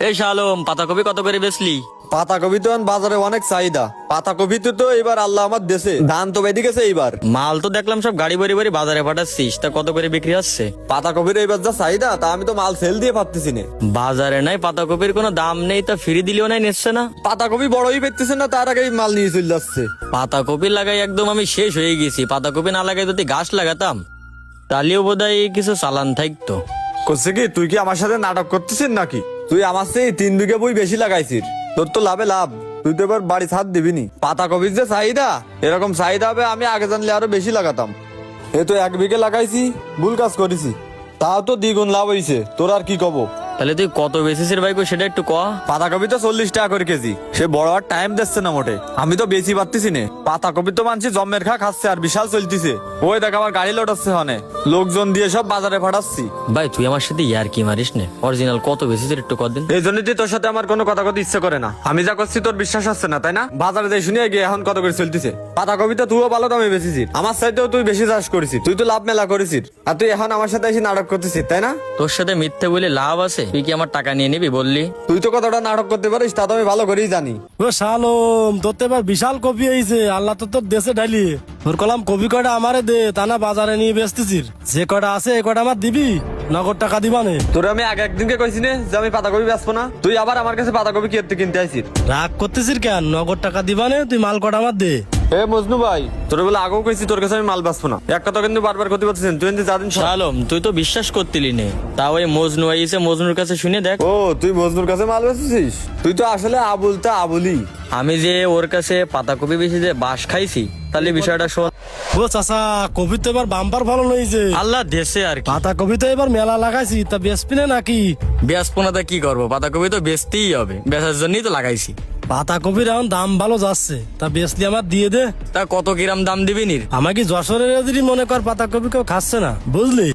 এই শালম, পাতাকপি কত করে বেচলি? পাতাকপি তো এখন বাজারে অনেক চাহিদা। পাতাকপিতে তো এবার আল্লাহ আমার দেশে ধান তো বেঁধে গেছে এইবার। মাল তো দেখলাম সব গাড়ি ভরি ভরি বাজারে পাঠাচ্ছিস, তা কত করে বিক্রি হচ্ছে? পাতাকপির এইবার যা চাহিদা তা আমি তো মাল সেল দিয়ে পারতেছি না। বাজারে নাই পাতাকপির কোনো দাম নেই, তা ফ্রি দিলেও নাই, নিচ্ছে না। পাতাকপি বড়ই পেতেছে না, তার আগেই মাল নিয়ে চলে যাচ্ছে। পাতাকপি লাগাই একদম আমি শেষ হয়ে গেছি। পাতাকপি না লাগাই যদি গাছ লাগাতাম তাহলেও বোধহয় কিছু চালান থাকতো। করছে কি, তুই কি আমার সাথে নাটক করতেছিস নাকি? তুই আমার চেয়ে 3 বিঘা বই বেশি লাগাইছিস, তোর তো লাভে লাভ। তুই তো এবার বাড়ি ছাদ দিবি নি। পাতাকপির যে চাহিদা, এরকম চাহিদা হবে আমি আগে জানলে আরো বেশি লাগাতাম। এ তো 1 বিঘে লাগাইছি, ভুল কাজ করেছি, তাও তো দ্বিগুণ লাভ হয়েছে। তোর আর কি কব? তাহলে তুই কত বেচিসের ভাই সেটা একটু ক। পাতাকপি তো 40 টাকা করে কেজি, সে বড় আর টাইম দিচ্ছে না মোটে। আমি তো বেশি পারতেছি না। পাতাকপি তো মানছি জম্মের খা খাচ্ছে আর বিশাল চলতিছে। ওই দেখ আমার গাড়ি লোটাচ্ছে, হনে লোকজন দিয়ে সব বাজারে পাঠাচ্ছি। ভাই তুই আমার সাথে ইয়ার কি মারিস না? অরিজিনাল কত বেচিসের একটু কদিন। এই জন্য তোর সাথে আমার কোনো কথা কথা ইচ্ছে করে না। আমি যা করছি তোর বিশ্বাস হচ্ছে না, তাই না? বাজারে যাই শুনিয়ে গিয়ে এখন কত করে চলতেছে পাতাকপি। তো তুইও ভালো দামে বেচেছিস, আমার চাইতেও তুই বেশি চাষ করেছিস, তুই তো লাভ মেলা করেছিস। আর তুই এখন আমার সাথে এসে নাটক করতেছিস, তাই না? তোর সাথে মিথ্যে বলে লাভ আছে? তুই কি আমার টাকা নিয়ে নিবি বললি? তুই তো কতটা নাটক করতে পারিস তা তো আমি ভালো করেই জানি। ও শালম, তোর তো এবার বিশাল কপি হয়েছে। আল্লাহ তো তোর দেশে ঢালি। তোর কলাম কপি কটা আমারে দে, তা না বাজারে নিয়ে বেচতেছিস। যে কটা আছে এ কটা আমার দিবি, নগদ টাকা দিবা নে। তোর আমি আগে একদিনকে কইছি না যে আমি পাতাকপি বেচবো না, তুই আবার আমার কাছে পাতাকপি কিনতে আইছিস। রাগ করতেছিস কেন? নগদ টাকা দিবা নে, তুই মাল কটা আমার দে। এ মজনু ভাই, তোর বলে আগেও কইছি তোর কাছে আমি মাল বেচবো না। এক কথা কিন্তু বারবার করতে পারছিস, তুই কিন্তু জানিস। শালম, তুই তো বিশ্বাস করতিলি নে, তাও ওই মজনু আইছে, মজনুর কাছে শুনে দেখ। ও তুই মজনুর কাছে মাল বেচেছিস? তুই তো আসলে আবুল তা আবুলি। আমি যে ওর কাছে পাতাকপি বেশি যে বাস খাইছি, তাহলে বিষয়টা শোন। ও চাচা, কপি তো এবার বাম্পার ফলন হয়েছে। আল্লাহ দেশে আর কি। পাতা কপি তো এবার মেলা লাগাইছি, তা বেচবি না নাকি? বেচপনাটা কি করবো, পাতাকপি তো বেচতেই হবে, বেচার জন্যই তো লাগাইছি। পাতা কপির এখন দাম ভালো যাচ্ছে, তা বেচলি আমার দিয়ে দে। তা কত কিরাম দাম দিবি নির? আমাকে যশোরের যদি মনে কর পাতা কপি কেউ খাচ্ছে না, বুঝলি?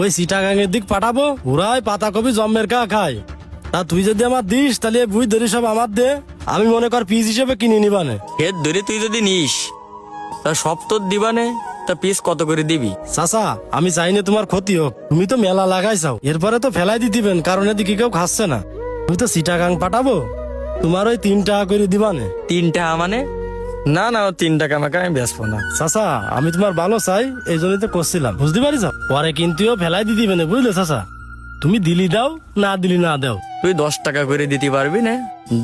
ওই চিটাগাঙের দিক পাঠাবো, ওরাই পাতা কপি জম্মের কা খায়। তা তুই যদি আমার দিস তাহলে বুঝ ধরি সব আমার দে, আমি মনে কর পিস হিসেবে কিনে নিবানে। এর ধরে তুই যদি নিস তা সব তোর দিবানে, তা পিস কত করে দিবি? চাচা, আমি চাই না তোমার ক্ষতি হোক। তুমি তো মেলা লাগাইছাও, এরপরে তো ফেলাই দিবেন, কারণ এদিকে কেউ খাচ্ছে না। তুই তো চিটাগাং পাঠাবো, তোমার ওই 3 টাকা করে দিবানে। 3 টাকা মানে? না না, 3 টাকা আমাকে আমি বেচবো না। চাচা, আমি তোমার ভালো চাই, এই জন্যই তো করছিলাম, বুঝতে পারিস? পরে কিন্তু ফেলাই দিবে না, বুঝলে চাচা? তুমি দিলি দাও, না দিলি না দাও। তুই 10 টাকা করে দিতে পারবি না?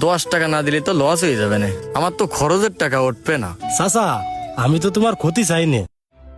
10 টাকা না দিলে তো লস হয়ে যাবে না, আমার তো খরচের টাকা উঠবে না। চাচা, আমি তো তোমার ক্ষতি চাই না।